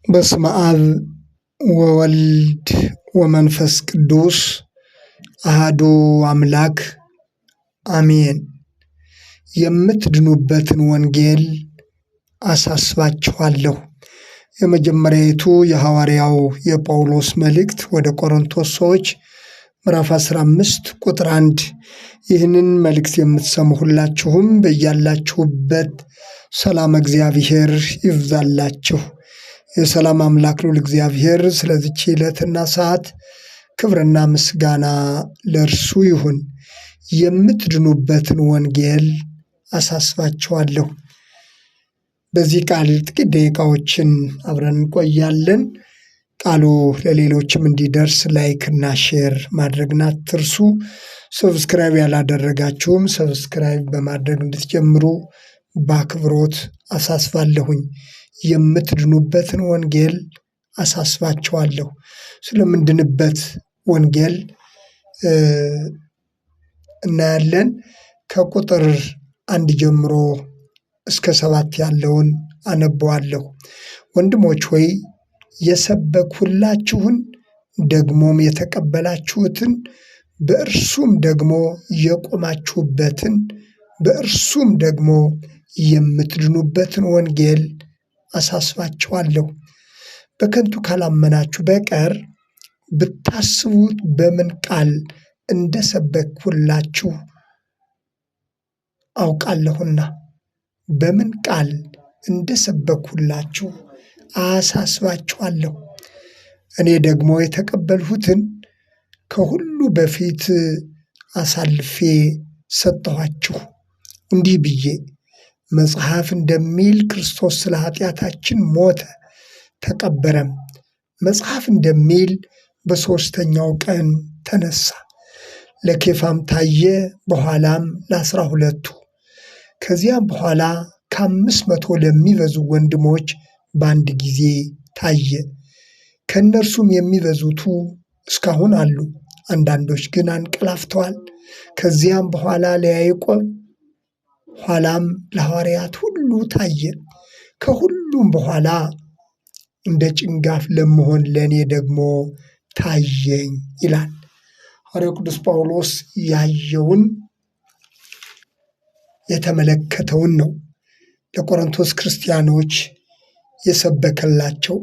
በስመ አብ ወወልድ ወመንፈስ ቅዱስ አሐዱ አምላክ አሜን። የምትድኑበትን ወንጌል አሳስባችኋለሁ። የመጀመሪያይቱ የሐዋርያው የጳውሎስ መልእክት ወደ ቆሮንቶስ ሰዎች ምዕራፍ 15 ቁጥር 1። ይህንን መልእክት የምትሰሙ ሁላችሁም በያላችሁበት ሰላም እግዚአብሔር ይብዛላችሁ። የሰላም አምላክ ልዑል እግዚአብሔር ስለዚች ዕለትና ሰዓት ክብርና ምስጋና ለእርሱ ይሁን። የምትድኑበትን ወንጌል አሳስባችኋለሁ። በዚህ ቃል ጥቂት ደቂቃዎችን አብረን እንቆያለን። ቃሉ ለሌሎችም እንዲደርስ ላይክና ሼር ማድረግን አትርሱ። ሰብስክራይብ ያላደረጋችሁም ሰብስክራይብ በማድረግ እንድትጀምሩ በአክብሮት አሳስባለሁኝ። የምትድኑበትን ወንጌል አሳስባችኋለሁ። ስለምንድንበት ወንጌል እናያለን። ከቁጥር 1 ጀምሮ እስከ 7 ያለውን አነበዋለሁ። ወንድሞች ሆይ የሰበክሁላችሁን ደግሞም የተቀበላችሁትን በእርሱም ደግሞ የቆማችሁበትን በእርሱም ደግሞ የምትድኑበትን ወንጌል አሳስባችኋለሁ። በከንቱ ካላመናችሁ በቀር ብታስቡት በምን ቃል እንደሰበክሁላችሁ አውቃለሁና በምን ቃል እንደሰበክሁላችሁ አሳስባችኋለሁ። እኔ ደግሞ የተቀበልሁትን ከሁሉ በፊት አሳልፌ ሰጠኋችሁ፣ እንዲህ ብዬ መጽሐፍ እንደሚል ክርስቶስ ስለ ኃጢአታችን ሞተ፣ ተቀበረም፣ መጽሐፍ እንደሚል በሦስተኛው ቀን ተነሣ፣ ለኬፋም ታየ፣ በኋላም ለ12። ከዚያም በኋላ ከ500 ለሚበዙ ወንድሞች በአንድ ጊዜ ታየ። ከእነርሱም የሚበዙቱ እስካሁን አሉ፣ አንዳንዶች ግን አንቀላፍተዋል። ከዚያም በኋላ ለያዕቆብ ኋላም ለሐዋርያት ሁሉ ታየ። ከሁሉም በኋላ እንደ ጭንጋፍ ለመሆን ለእኔ ደግሞ ታየኝ ይላል ሐዋርያው ቅዱስ ጳውሎስ። ያየውን የተመለከተውን ነው ለቆሮንቶስ ክርስቲያኖች የሰበከላቸው።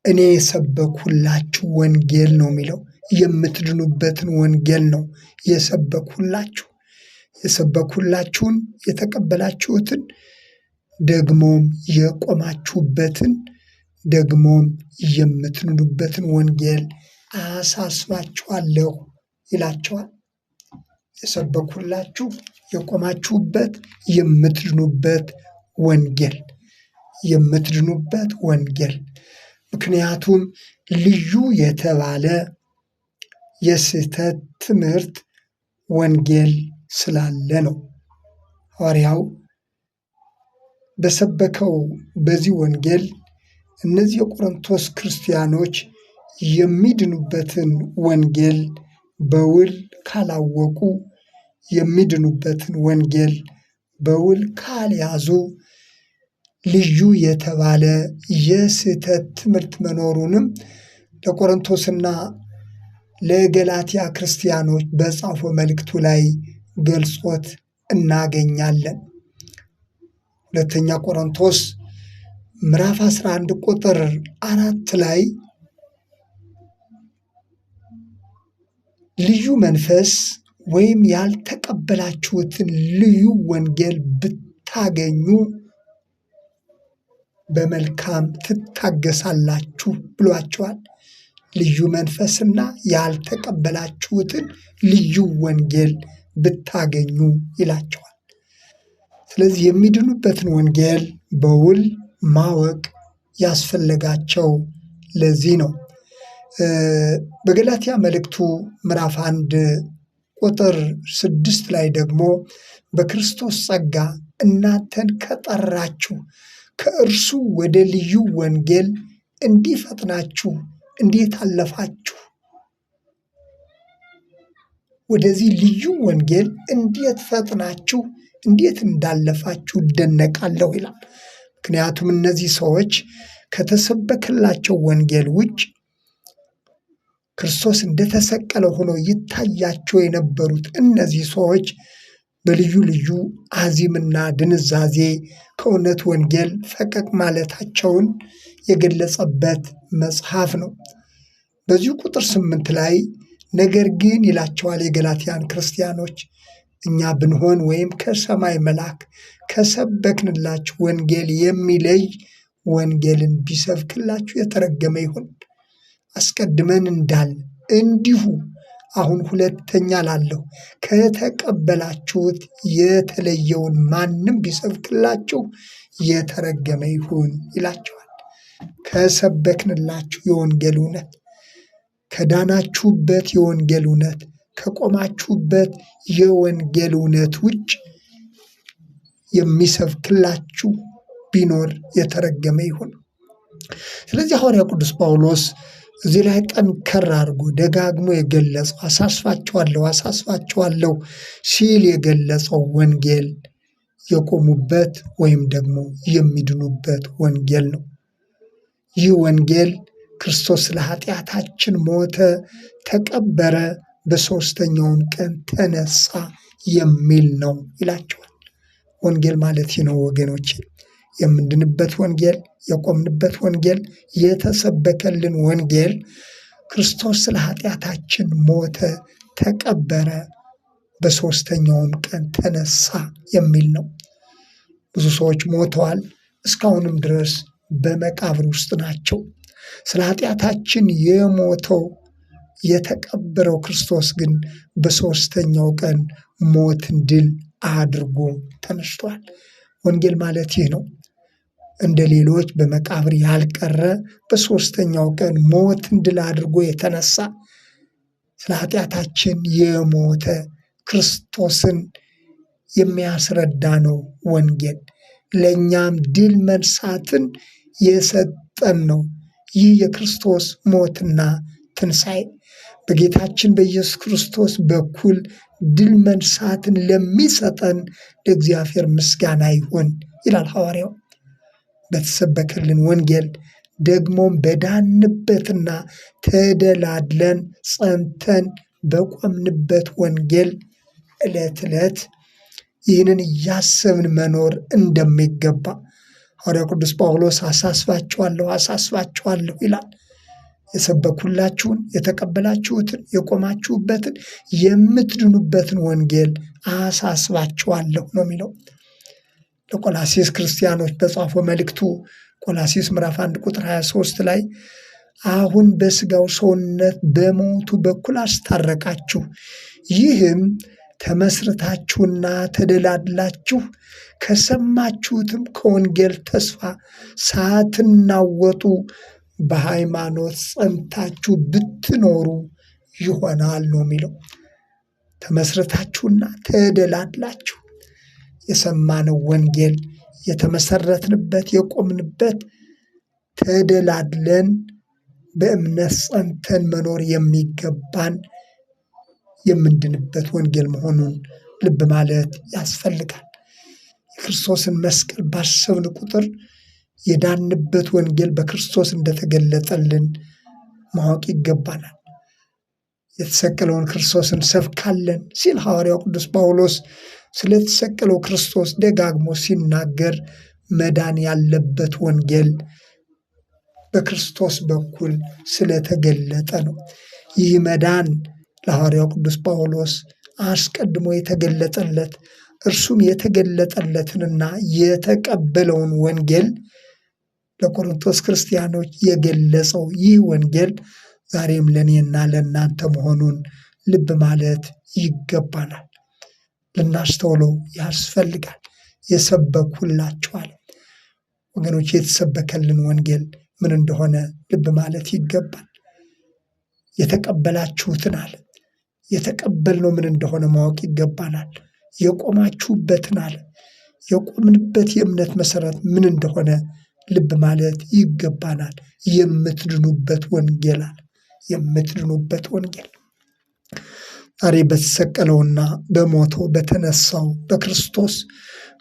እኔ የሰበክሁላችሁ ወንጌል ነው የሚለው። የምትድኑበትን ወንጌል ነው የሰበክሁላችሁ። የሰበክሁላችሁን የተቀበላችሁትን ደግሞም የቆማችሁበትን ደግሞም የምትድኑበትን ወንጌል አሳስባችኋለሁ ይላቸዋል። የሰበክሁላችሁ የቆማችሁበት የምትድኑበት ወንጌል የምትድኑበት ወንጌል። ምክንያቱም ልዩ የተባለ የስህተት ትምህርት ወንጌል ስላለ ነው። ሐዋርያው በሰበከው በዚህ ወንጌል እነዚህ የቆሮንቶስ ክርስቲያኖች የሚድኑበትን ወንጌል በውል ካላወቁ፣ የሚድኑበትን ወንጌል በውል ካልያዙ ልዩ የተባለ የስህተት ትምህርት መኖሩንም ለቆሮንቶስና ለገላትያ ክርስቲያኖች በጻፈው መልእክቱ ላይ ገልጾት እናገኛለን። ሁለተኛ ቆሮንቶስ ምዕራፍ 11 ቁጥር 4 ላይ ልዩ መንፈስ ወይም ያልተቀበላችሁትን ልዩ ወንጌል ብታገኙ በመልካም ትታገሳላችሁ ብሏቸዋል። ልዩ መንፈስና ያልተቀበላችሁትን ልዩ ወንጌል ብታገኙ ይላቸዋል። ስለዚህ የሚድኑበትን ወንጌል በውል ማወቅ ያስፈለጋቸው ለዚህ ነው። በገላትያ መልእክቱ ምዕራፍ 1 ቁጥር 6 ላይ ደግሞ በክርስቶስ ጸጋ እናንተን ከጠራችሁ ከእርሱ ወደ ልዩ ወንጌል እንዲፈጥናችሁ እንዴት አለፋችሁ? ወደዚህ ልዩ ወንጌል እንዴት ፈጥናችሁ እንዴት እንዳለፋችሁ እደነቃለሁ ይላል። ምክንያቱም እነዚህ ሰዎች ከተሰበከላቸው ወንጌል ውጭ ክርስቶስ እንደተሰቀለ ሆኖ ይታያቸው የነበሩት እነዚህ ሰዎች በልዩ ልዩ አዚምና ድንዛዜ ከእውነት ወንጌል ፈቀቅ ማለታቸውን የገለጸበት መጽሐፍ ነው። በዚሁ ቁጥር 8 ላይ ነገር ግን ይላቸዋል የገላትያን ክርስቲያኖች እኛ ብንሆን ወይም ከሰማይ መልአክ ከሰበክንላችሁ ወንጌል የሚለይ ወንጌልን ቢሰብክላችሁ የተረገመ ይሁን። አስቀድመን እንዳል እንዲሁ አሁን ሁለተኛ ላለሁ ከተቀበላችሁት የተለየውን ማንም ቢሰብክላችሁ የተረገመ ይሁን ይላቸዋል። ከሰበክንላችሁ የወንጌል እውነት፣ ከዳናችሁበት የወንጌል እውነት፣ ከቆማችሁበት የወንጌል እውነት ውጭ የሚሰብክላችሁ ቢኖር የተረገመ ይሁን። ስለዚህ ሐዋርያው ቅዱስ ጳውሎስ እዚህ ላይ ጠንከር አድርጎ ደጋግሞ የገለጸው አሳስባቸዋለሁ ሲል የገለጸው ወንጌል የቆሙበት ወይም ደግሞ የሚድኑበት ወንጌል ነው። ይህ ወንጌል ክርስቶስ ለኃጢአታችን ሞተ፣ ተቀበረ፣ በሦስተኛውም ቀን ተነሳ የሚል ነው ይላቸዋል። ወንጌል ማለት ይህ ነው ወገኖቼ። የምንድንበት ወንጌል፣ የቆምንበት ወንጌል፣ የተሰበከልን ወንጌል ክርስቶስ ስለ ኃጢአታችን ሞተ፣ ተቀበረ፣ በሦስተኛውም ቀን ተነሳ የሚል ነው። ብዙ ሰዎች ሞተዋል፣ እስካሁንም ድረስ በመቃብር ውስጥ ናቸው። ስለ ኃጢአታችን የሞተው የተቀበረው ክርስቶስ ግን በሦስተኛው ቀን ሞትን ድል አድርጎ ተነስቷል። ወንጌል ማለት ይህ ነው። እንደ ሌሎች በመቃብር ያልቀረ በሦስተኛው ቀን ሞትን ድል አድርጎ የተነሳ ስለ ኃጢአታችን የሞተ ክርስቶስን የሚያስረዳ ነው ወንጌል። ለእኛም ድል መንሳትን የሰጠን ነው። ይህ የክርስቶስ ሞትና ትንሣኤ በጌታችን በኢየሱስ ክርስቶስ በኩል ድል መንሳትን ለሚሰጠን ለእግዚአብሔር ምስጋና ይሁን ይላል ሐዋርያው። በተሰበከልን ወንጌል ደግሞም በዳንበትና ተደላድለን ጸንተን በቆምንበት ወንጌል ዕለት ዕለት ይህንን እያሰብን መኖር እንደሚገባ ሐዋርያው ቅዱስ ጳውሎስ አሳስባችኋለሁ ይላል። የሰበኩላችሁን፣ የተቀበላችሁትን፣ የቆማችሁበትን፣ የምትድኑበትን ወንጌል አሳስባችኋለሁ ነው የሚለው። ለቆላሲስ ክርስቲያኖች በጻፈው መልእክቱ ቆላሲስ ምዕራፍ 1 ቁጥር 23 ላይ አሁን በሥጋው ሰውነት በሞቱ በኩል አስታረቃችሁ፣ ይህም ተመስርታችሁና ተደላድላችሁ ከሰማችሁትም ከወንጌል ተስፋ ሳትናወጡ በሃይማኖት ጸንታችሁ ብትኖሩ ይሆናል ነው የሚለው። ተመስርታችሁና ተደላድላችሁ የሰማነው ወንጌል የተመሰረትንበት የቆምንበት ተደላድለን በእምነት ጸንተን መኖር የሚገባን የምንድንበት ወንጌል መሆኑን ልብ ማለት ያስፈልጋል። የክርስቶስን መስቀል ባሰብን ቁጥር የዳንበት ወንጌል በክርስቶስ እንደተገለጠልን ማወቅ ይገባናል። የተሰቀለውን ክርስቶስን ሰብካለን ሲል ሐዋርያው ቅዱስ ጳውሎስ ስለተሰቀለው ክርስቶስ ደጋግሞ ሲናገር መዳን ያለበት ወንጌል በክርስቶስ በኩል ስለተገለጠ ነው። ይህ መዳን ለሐዋርያው ቅዱስ ጳውሎስ አስቀድሞ የተገለጠለት እርሱም የተገለጠለትንና የተቀበለውን ወንጌል ለቆሮንቶስ ክርስቲያኖች የገለጸው ይህ ወንጌል ዛሬም ለእኔና ለእናንተ መሆኑን ልብ ማለት ይገባናል። ልናስተውለው ያስፈልጋል። የሰበኩላችኋል ወገኖች፣ የተሰበከልን ወንጌል ምን እንደሆነ ልብ ማለት ይገባል። የተቀበላችሁትን አለ። የተቀበልነው ምን እንደሆነ ማወቅ ይገባናል። የቆማችሁበትን አለ። የቆምንበት የእምነት መሰረት ምን እንደሆነ ልብ ማለት ይገባናል። የምትድኑበት ወንጌል አለ። የምትድኑበት ወንጌል ዛሬ በተሰቀለውና በሞተው በተነሳው በክርስቶስ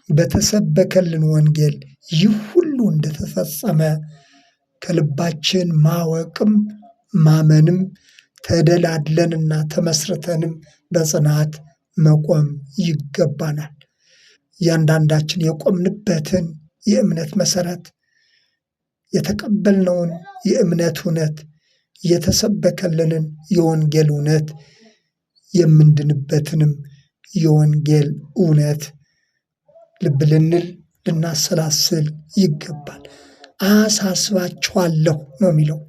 በተሰበከልን ወንጌል ይህ ሁሉ እንደተፈጸመ ከልባችን ማወቅም ማመንም ተደላድለንና ተመስርተንም በጽናት መቆም ይገባናል። እያንዳንዳችን የቆምንበትን የእምነት መሰረት፣ የተቀበልነውን የእምነት እውነት፣ የተሰበከልንን የወንጌል እውነት፣ የምንድንበትንም የወንጌል እውነት ልብ ልንል ልናሰላስል ይገባል። አሳስባችኋለሁ ነው የሚለው፣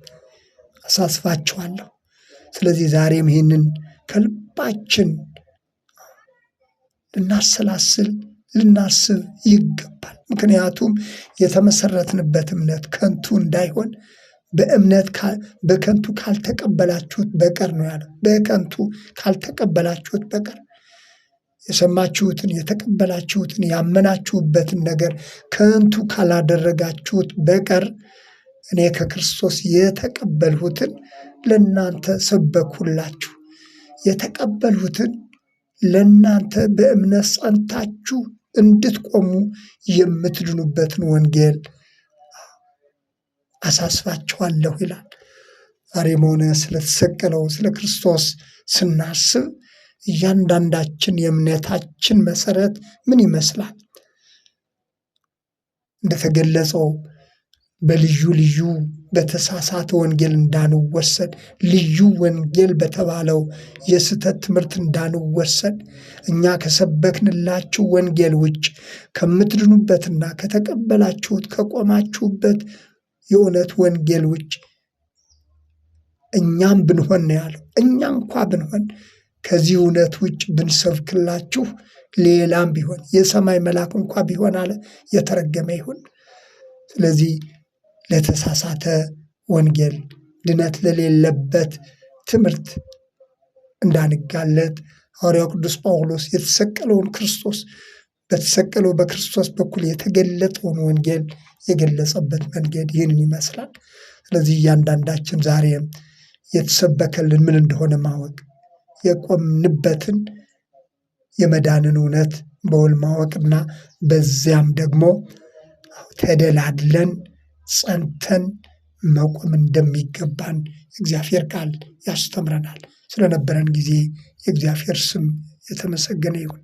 አሳስባችኋለሁ። ስለዚህ ዛሬም ይህንን ከልባችን ልናሰላስል ልናስብ ይገባል። ምክንያቱም የተመሰረትንበት እምነት ከንቱ እንዳይሆን በከንቱ ካልተቀበላችሁት በቀር ነው ያለው። በከንቱ ካልተቀበላችሁት በቀር የሰማችሁትን የተቀበላችሁትን ያመናችሁበትን ነገር ከንቱ ካላደረጋችሁት በቀር እኔ ከክርስቶስ የተቀበልሁትን ለእናንተ ሰበኩላችሁ። የተቀበልሁትን ለእናንተ በእምነት ጸንታችሁ እንድትቆሙ የምትድኑበትን ወንጌል አሳስባችኋለሁ ይላል። ዛሬም ሆነ ስለተሰቀለው ስለ ክርስቶስ ስናስብ እያንዳንዳችን የእምነታችን መሰረት ምን ይመስላል? እንደተገለጸው በልዩ ልዩ በተሳሳተ ወንጌል እንዳንወሰድ፣ ልዩ ወንጌል በተባለው የስህተት ትምህርት እንዳንወሰድ፣ እኛ ከሰበክንላችሁ ወንጌል ውጭ ከምትድኑበትና ከተቀበላችሁት ከቆማችሁበት የእውነት ወንጌል ውጭ እኛም ብንሆን ነው ያለው። እኛ እንኳ ብንሆን ከዚህ እውነት ውጭ ብንሰብክላችሁ ሌላም ቢሆን የሰማይ መልአክ እንኳ ቢሆን አለ የተረገመ ይሁን። ስለዚህ ለተሳሳተ ወንጌል ድነት ለሌለበት ትምህርት እንዳንጋለጥ ሐዋርያው ቅዱስ ጳውሎስ የተሰቀለውን ክርስቶስ በተሰቀለው በክርስቶስ በኩል የተገለጠውን ወንጌል የገለጸበት መንገድ ይህንን ይመስላል። ስለዚህ እያንዳንዳችን ዛሬም የተሰበከልን ምን እንደሆነ ማወቅ፣ የቆምንበትን የመዳንን እውነት በውል ማወቅና በዚያም ደግሞ ተደላድለን ጸንተን መቆም እንደሚገባን እግዚአብሔር ቃል ያስተምረናል። ስለነበረን ጊዜ የእግዚአብሔር ስም የተመሰገነ ይሁን።